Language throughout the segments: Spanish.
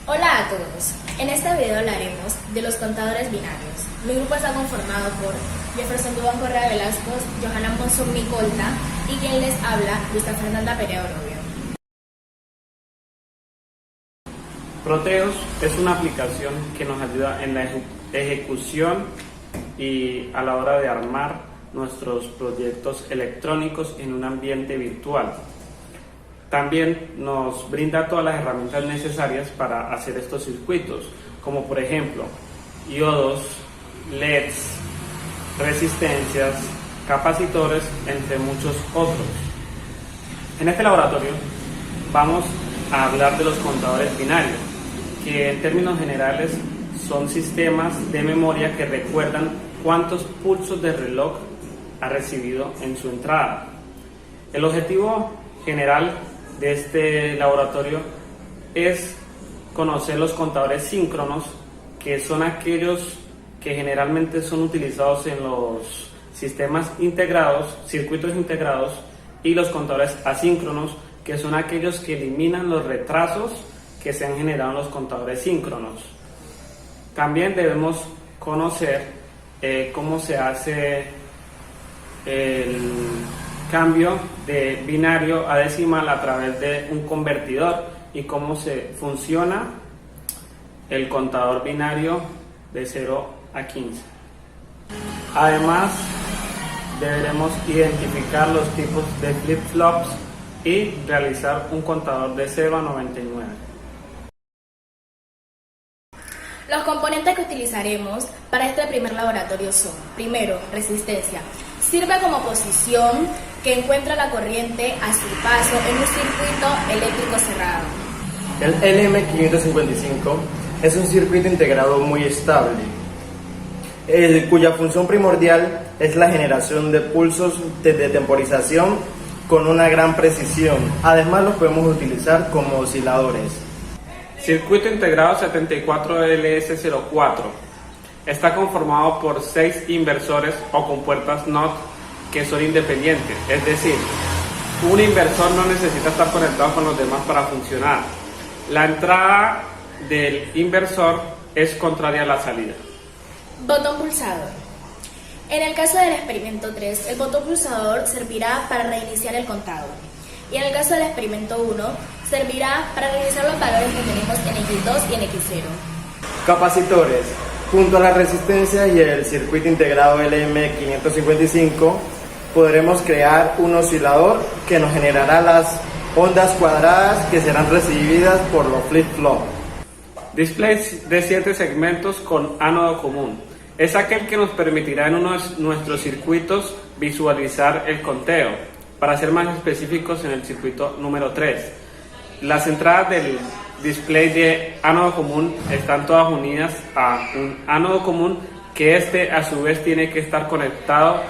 Hola a todos, en este video hablaremos de los contadores binarios. Mi grupo está conformado por Jefferson Duván Correa Velasco, Johanna Monzón Micolta y quien les habla, Luisa Fernanda Perea Orobio. Proteus es una aplicación que nos ayuda en la ejecución y a la hora de armar nuestros proyectos electrónicos en un ambiente virtual. También nos brinda todas las herramientas necesarias para hacer estos circuitos, como por ejemplo diodos, LEDs, resistencias, capacitores, entre muchos otros. En este laboratorio vamos a hablar de los contadores binarios, que en términos generales son sistemas de memoria que recuerdan cuántos pulsos de reloj ha recibido en su entrada. El objetivo general de este laboratorio es conocer los contadores síncronos, que son aquellos que generalmente son utilizados en los sistemas integrados, circuitos integrados, y los contadores asíncronos, que son aquellos que eliminan los retrasos que se han generado en los contadores síncronos. También debemos conocer cómo se hace el cambio de binario a decimal a través de un convertidor y cómo se funciona el contador binario de 0 a 15. Además, deberemos identificar los tipos de flip-flops y realizar un contador de 0 a 99. Los componentes que utilizaremos para este primer laboratorio son: primero, resistencia. Sirve como posición que encuentra la corriente a su paso en un circuito eléctrico cerrado. El LM555 es un circuito integrado muy estable, cuya función primordial es la generación de pulsos de temporización con una gran precisión. Además, los podemos utilizar como osciladores. Circuito integrado 74LS04 está conformado por 6 inversores o compuertas NOT que son independientes, es decir, un inversor no necesita estar conectado con los demás para funcionar. La entrada del inversor es contraria a la salida. Botón pulsador. En el caso del experimento 3, el botón pulsador servirá para reiniciar el contador. Y en el caso del experimento 1, servirá para reiniciar los valores que tenemos en X2 y en X0. Capacitores. Junto a la resistencia y el circuito integrado LM555, podremos crear un oscilador que nos generará las ondas cuadradas que serán recibidas por los flip-flop. Display de 7 segmentos con ánodo común. Es aquel que nos permitirá en uno de nuestros circuitos visualizar el conteo. Para ser más específicos, en el circuito número 3. Las entradas del display de ánodo común están todas unidas a un ánodo común, que a su vez tiene que estar conectado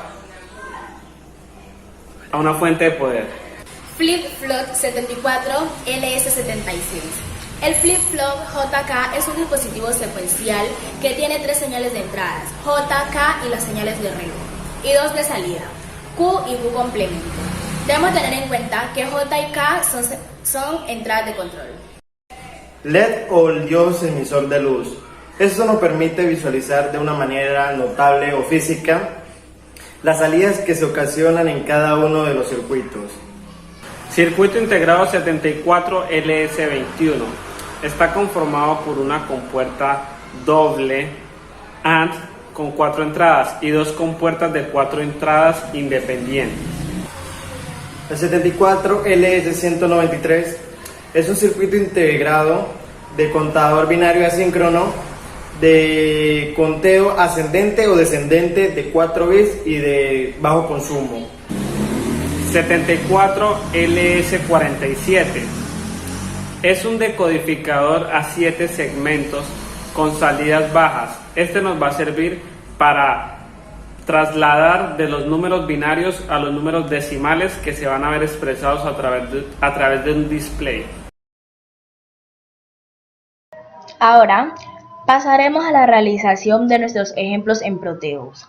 a una fuente de poder. Flip-flop 74 LS76. El flip-flop JK es un dispositivo secuencial que tiene 3 señales de entradas, J, K y las señales de reloj, y 2 de salida, Q y Q complemento. Debemos tener en cuenta que J y K son entradas de control. LED o el diodo emisor de luz. Esto nos permite visualizar de una manera notable o física las salidas que se ocasionan en cada uno de los circuitos. Circuito integrado 74LS21 está conformado por una compuerta doble AND con 4 entradas y 2 compuertas de 4 entradas independientes. El 74LS193 es un circuito integrado de contador binario asíncrono de conteo ascendente o descendente de 4 bits y de bajo consumo. 74LS47 es un decodificador a 7 segmentos con salidas bajas. Este nos va a servir para trasladar de los números binarios a los números decimales que se van a ver expresados a través de un display. Ahora pasaremos a la realización de nuestros ejemplos en Proteus.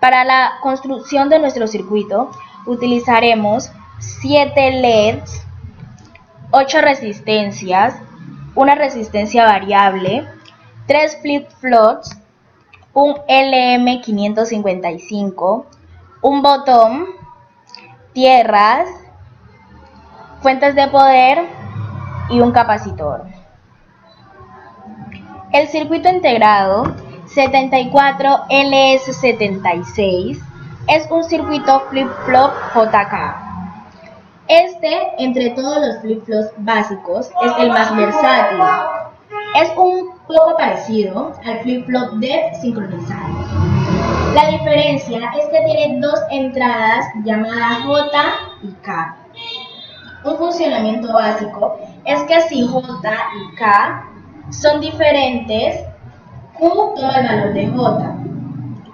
Para la construcción de nuestro circuito utilizaremos 7 LEDs, 8 resistencias, una resistencia variable, 3 flip-flops, un LM555, un botón, tierras, fuentes de poder y un capacitor. El circuito integrado 74LS76 es un circuito flip-flop JK. Este, entre todos los flip-flops básicos, es el más versátil. Es un poco parecido al flip-flop DEF sincronizado. La diferencia es que tiene dos entradas llamadas J y K. Un funcionamiento básico es que si J y K son diferentes, Q toma el valor de J.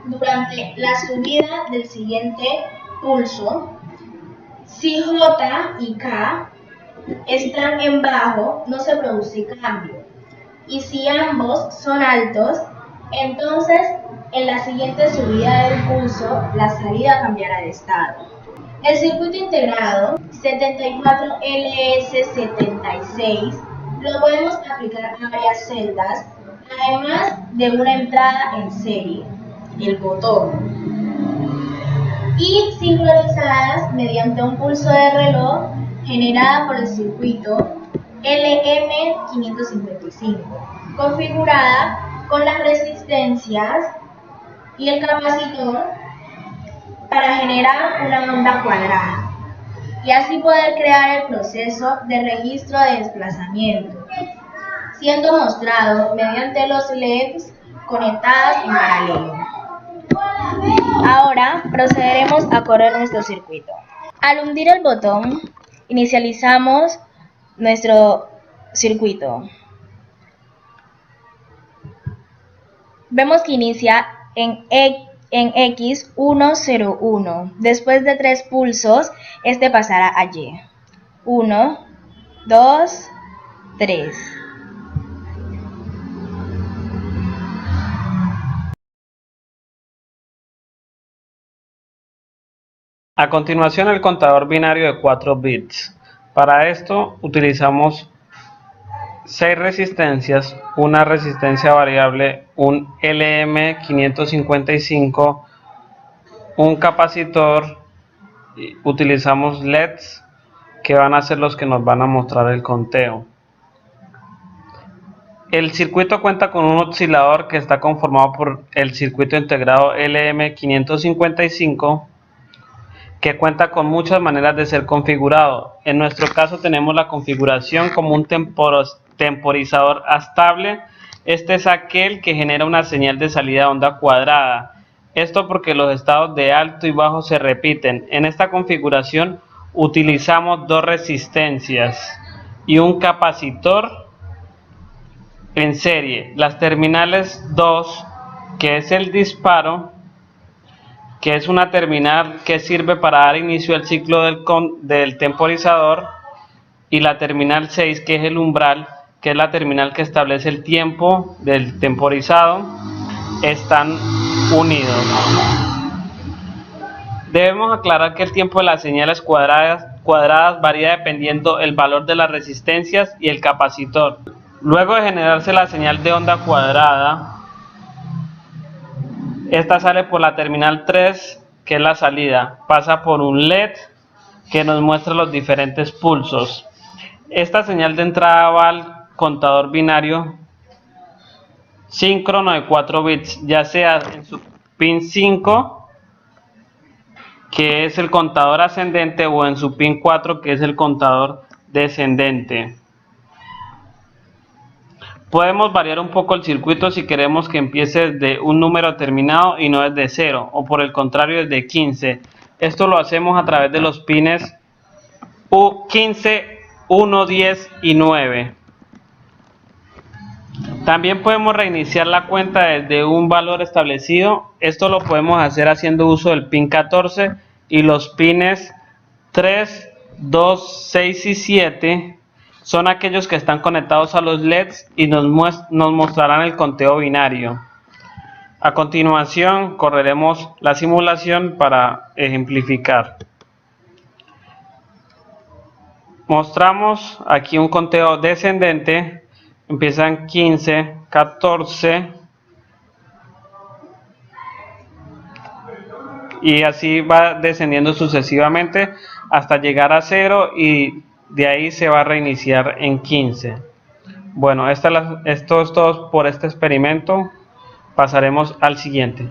Durante la subida del siguiente pulso, si J y K están en bajo, no se produce cambio. Y si ambos son altos, entonces en la siguiente subida del pulso, la salida cambiará de estado. El circuito integrado 74LS76 lo podemos aplicar a varias celdas, además de una entrada en serie, el botón, y sincronizadas mediante un pulso de reloj generada por el circuito LM555, configurada con las resistencias y el capacitor para generar una onda cuadrada y así poder crear el proceso de registro de desplazamiento, siendo mostrado mediante los LEDs conectadas en paralelo. Ahora procederemos a correr nuestro circuito. Al hundir el botón, inicializamos nuestro circuito. Vemos que inicia en X101. Después de 3 pulsos, este pasará a Y. 1, 2, 3. A continuación, el contador binario de 4 bits. Para esto utilizamos 6 resistencias, una resistencia variable, un LM555, un capacitor, utilizamos LEDs que van a ser los que nos van a mostrar el conteo. El circuito cuenta con un oscilador que está conformado por el circuito integrado LM555, que cuenta con muchas maneras de ser configurado. En nuestro caso tenemos la configuración como un temporizador estable. Este es aquel que genera una señal de salida de onda cuadrada. Esto porque los estados de alto y bajo se repiten. En esta configuración utilizamos 2 resistencias y un capacitor en serie. Las terminales 2, que es el disparo, que es una terminal que sirve para dar inicio al ciclo del temporizador, y la terminal 6, que es el umbral, que es la terminal que establece el tiempo del temporizado, están unidos. Debemos aclarar que el tiempo de las señales cuadradas varía dependiendo el valor de las resistencias y el capacitor. Luego de generarse la señal de onda cuadrada, esta sale por la terminal 3, que es la salida, pasa por un LED que nos muestra los diferentes pulsos. Esta señal de entrada va al contador binario síncrono de 4 bits, ya sea en su pin 5, que es el contador ascendente, o en su pin 4, que es el contador descendente. Podemos variar un poco el circuito si queremos que empiece desde un número determinado y no desde 0, o por el contrario desde 15. Esto lo hacemos a través de los pines U15, 1, 10 y 9. También podemos reiniciar la cuenta desde un valor establecido. Esto lo podemos hacer haciendo uso del pin 14 y los pines 3, 2, 6 y 7 son aquellos que están conectados a los LEDs y nos mostrarán el conteo binario. A continuación correremos la simulación para ejemplificar. Mostramos aquí un conteo descendente empiezan 15, 14 y así va descendiendo sucesivamente hasta llegar a 0 y de ahí se va a reiniciar en 15. Bueno, esto es todo por este experimento. Pasaremos al siguiente.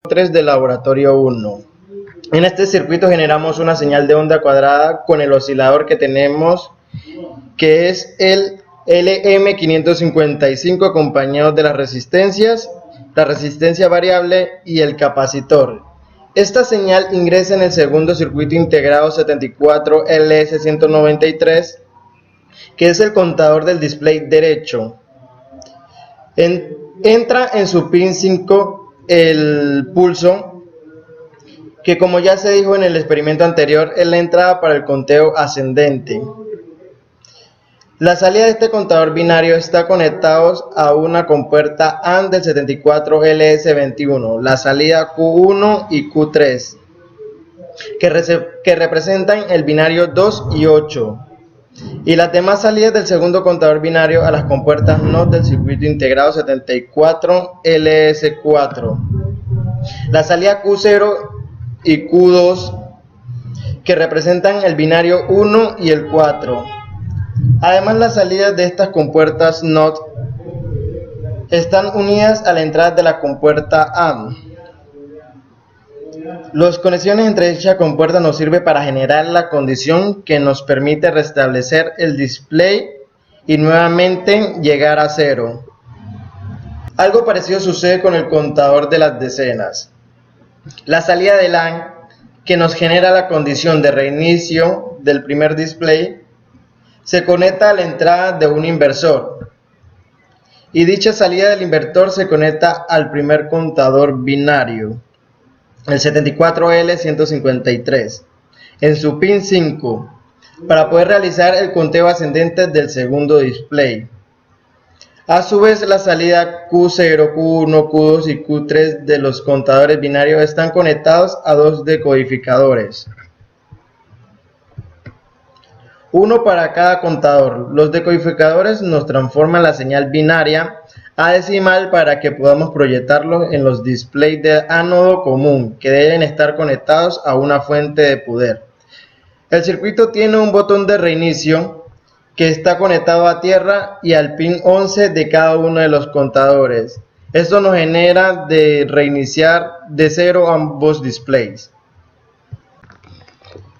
Del laboratorio 1. En este circuito generamos una señal de onda cuadrada con el oscilador que tenemos, que es el LM555, acompañado de las resistencias, la resistencia variable y el capacitor. Esta señal ingresa en el segundo circuito integrado 74 LS193, que es el contador del display derecho. Entra en su pin 5 el pulso, que como ya se dijo en el experimento anterior, es la entrada para el conteo ascendente. La salida de este contador binario está conectados a una compuerta AND del 74LS21, la salida Q1 y Q3, que representan el binario 2 y 8, y las demás salidas del segundo contador binario a las compuertas NOT del circuito integrado 74LS4, la salida Q0 y Q2, que representan el binario 1 y el 4. Además, las salidas de estas compuertas NOT están unidas a la entrada de la compuerta AND. Las conexiones entre dichas compuertas nos sirven para generar la condición que nos permite restablecer el display y nuevamente llegar a 0. Algo parecido sucede con el contador de las decenas. La salida del AND, que nos genera la condición de reinicio del primer display, se conecta a la entrada de un inversor, y dicha salida del inversor se conecta al primer contador binario, el 74L153, en su pin 5, para poder realizar el conteo ascendente del segundo display. A su vez, la salida Q0, Q1, Q2 y Q3 de los contadores binarios están conectados a dos decodificadores, uno para cada contador. Los decodificadores nos transforman la señal binaria a decimal para que podamos proyectarlo en los displays de ánodo común, que deben estar conectados a una fuente de poder. El circuito tiene un botón de reinicio que está conectado a tierra y al pin 11 de cada uno de los contadores. Esto nos genera de reiniciar de 0 ambos displays.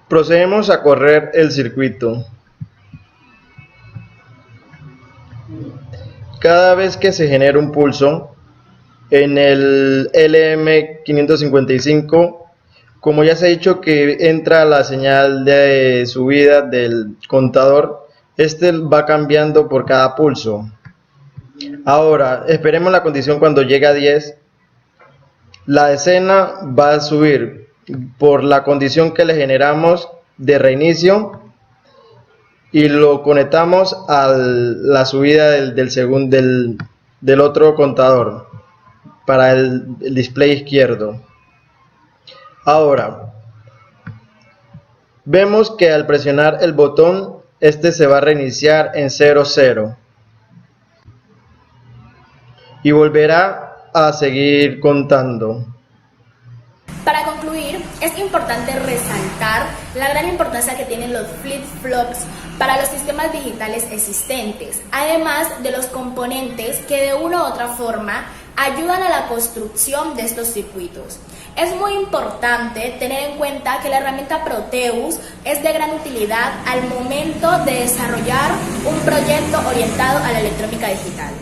Procedemos a correr el circuito. Cada vez que se genera un pulso en el LM555, como ya se ha dicho que entra la señal de subida del contador, este va cambiando por cada pulso. Ahora, esperemos la condición cuando llegue a 10, la decena va a subir por la condición que le generamos de reinicio y lo conectamos a la subida del otro contador para el display izquierdo. Ahora, vemos que al presionar el botón, este se va a reiniciar en 00 y volverá a seguir contando. Para concluir, es importante resaltar la gran importancia que tienen los flip-flops para los sistemas digitales existentes, además de los componentes que de una u otra forma ayudan a la construcción de estos circuitos. Es muy importante tener en cuenta que la herramienta Proteus es de gran utilidad al momento de desarrollar un proyecto orientado a la electrónica digital.